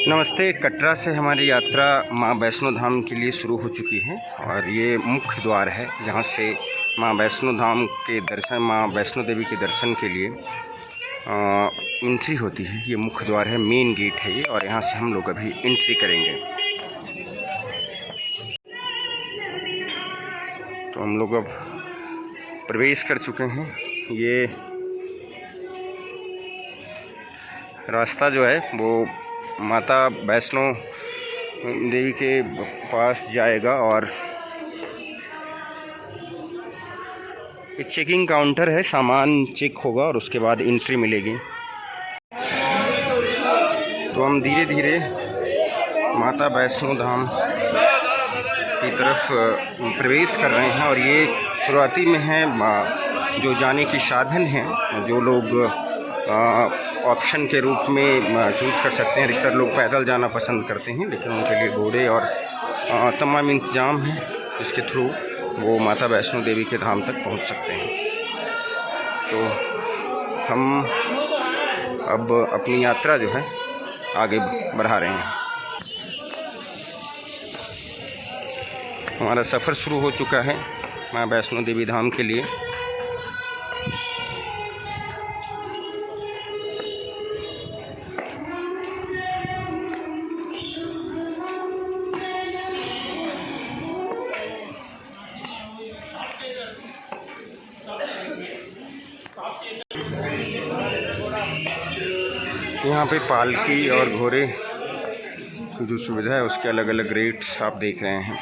नमस्ते। कटरा से हमारी यात्रा माँ वैष्णो धाम के लिए शुरू हो चुकी है और ये मुख्य द्वार है जहाँ से माँ वैष्णो धाम के दर्शन, माँ वैष्णो देवी के दर्शन के लिए एंट्री होती है। ये मुख्य द्वार है, मेन गेट है ये, और यहाँ से हम लोग अभी एंट्री करेंगे। तो हम लोग अब प्रवेश कर चुके हैं। ये रास्ता जो है वो माता वैष्णो देवी के पास जाएगा और ये चेकिंग काउंटर है, सामान चेक होगा और उसके बाद एंट्री मिलेगी। तो हम धीरे धीरे माता वैष्णो धाम की तरफ प्रवेश कर रहे हैं और ये शुरुआती में है जो जाने की साधन हैं, जो लोग ऑप्शन के रूप में चूज कर सकते हैं। अधिकतर लोग पैदल जाना पसंद करते हैं, लेकिन उनके लिए घोड़े और तमाम इंतजाम हैं जिसके थ्रू वो माता वैष्णो देवी के धाम तक पहुंच सकते हैं। तो हम अब अपनी यात्रा जो है आगे बढ़ा रहे हैं। हमारा सफ़र शुरू हो चुका है माँ वैष्णो देवी धाम के लिए। यहाँ पे पालकी और घोड़े की जो सुविधा है उसके अलग अलग रेट्स आप देख रहे हैं।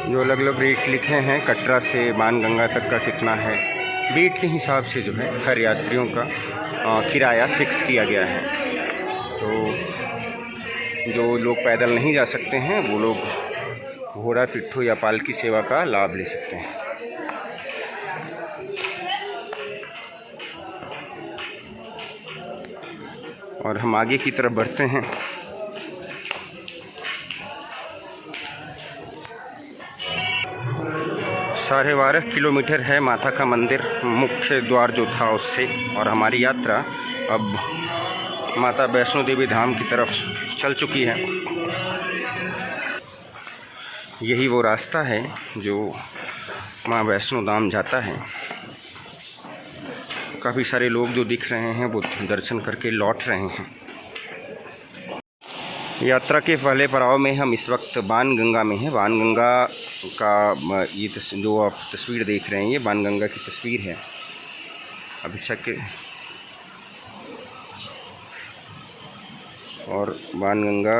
जो अलग अलग रेट लिखे हैं, कटरा से बाणगंगा तक का कितना है, बेट के हिसाब से जो है हर यात्रियों का किराया फिक्स किया गया है। तो जो लोग पैदल नहीं जा सकते हैं वो लोग घोड़ा, पिट्ठू या पालकी सेवा का लाभ ले सकते हैं। और हम आगे की तरफ बढ़ते हैं। साढ़े 12 किलोमीटर है माता का मंदिर, मुख्य द्वार जो था उससे, और हमारी यात्रा अब माता वैष्णो देवी धाम की तरफ चल चुकी है। यही वो रास्ता है जो माँ वैष्णो धाम जाता है। काफ़ी सारे लोग जो दिख रहे हैं वो दर्शन करके लौट रहे हैं। यात्रा के पहले पड़ाव में हम इस वक्त बाणगंगा में हैं। बाणगंगा का ये जो आप तस्वीर देख रहे हैं, ये बाणगंगा की तस्वीर है। अभिषेक और बाणगंगा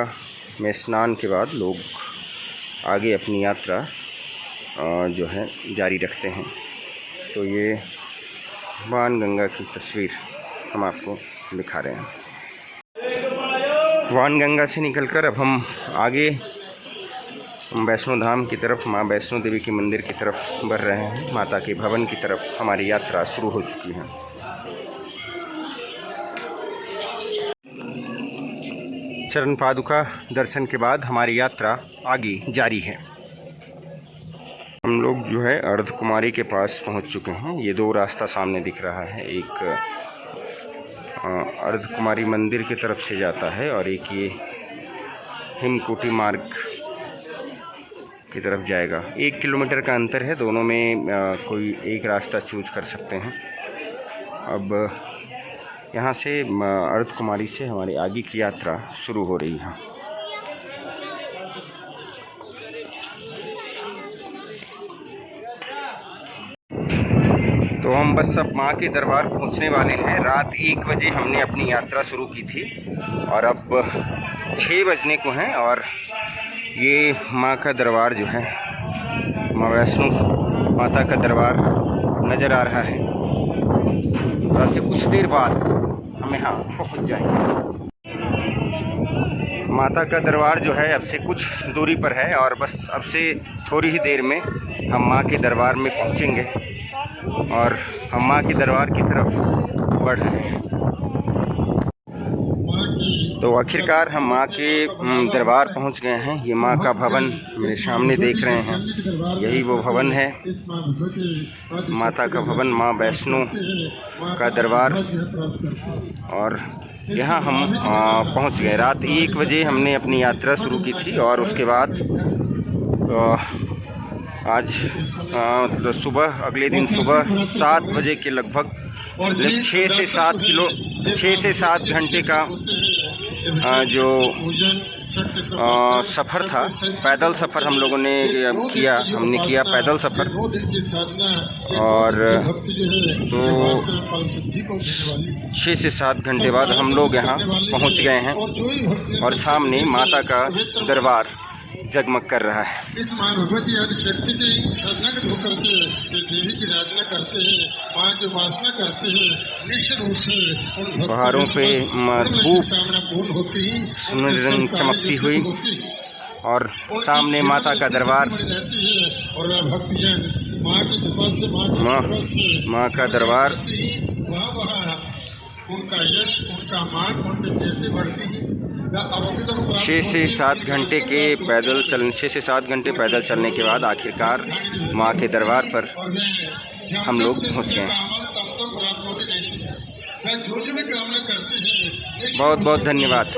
में स्नान के बाद लोग आगे अपनी यात्रा जो है जारी रखते हैं। तो ये बाणगंगा की तस्वीर हम आपको दिखा रहे हैं। बाणगंगा से निकलकर अब हम आगे वैष्णो धाम की तरफ, माँ वैष्णो देवी के मंदिर की तरफ बढ़ रहे हैं। माता के भवन की तरफ हमारी यात्रा शुरू हो चुकी है। चरण पादुका दर्शन के बाद हमारी यात्रा आगे जारी है। हम लोग जो है अर्धकुमारी के पास पहुंच चुके हैं। ये दो रास्ता सामने दिख रहा है, एक अर्धकुमारी मंदिर की तरफ से जाता है और एक ये हिमकुटी मार्ग की तरफ जाएगा। 1 किलोमीटर का अंतर है, दोनों में कोई एक रास्ता चूज कर सकते हैं। अब यहाँ से अर्धकुमारी से हमारी आगे की यात्रा शुरू हो रही है। तो हम बस अब माँ के दरबार पहुँचने वाले हैं। रात 1 बजे हमने अपनी यात्रा शुरू की थी और अब 6 बजने को हैं और ये माँ का दरबार जो है, माँ वैष्णो माता का दरबार नज़र आ रहा है। और से कुछ देर बाद हम यहाँ पहुँच जाएंगे। माता का दरबार जो है अब से कुछ दूरी पर है और बस अब से थोड़ी ही देर में हम माँ के दरबार में पहुँचेंगे और हम माँ के दरबार की तरफ बढ़ रहे हैं। तो आखिरकार हम माँ के दरबार पहुँच गए हैं। ये माँ का भवन मेरे सामने देख रहे हैं, यही वो भवन है, माता का भवन, माँ वैष्णो का दरबार। और यहाँ हम पहुँच गए। रात 1 बजे हमने अपनी यात्रा शुरू की थी और उसके बाद आज मतलब सुबह, अगले दिन सुबह 7 बजे के लगभग 6 से 7 घंटे का जो सफ़र था, पैदल सफ़र हम लोगों ने किया पैदल सफ़र। और तो 6 से 7 घंटे बाद हम लोग यहाँ पहुँच गए हैं और सामने माता का दरबार जगमग कर रहा है। इस माँ भगवती आदि शक्ति की साधना करते हैं, देवी की आराधना करते हैं, माँ की उपासना करते हैं, निश्चित रूप से पहाड़ों पे धूप सुनहरे रंग चमकती हुई और सामने माता का दरबार, और भक्तजन माँ की कृपा से माँ का दरबार, उनका यश, उनका मान, उनकी कीर्ति बढ़ती है। 6 से 7 घंटे के पैदल चलने 6 से 7 घंटे पैदल चलने के बाद आखिरकार माँ के दरबार पर हम लोग पहुँच गए। बहुत बहुत धन्यवाद।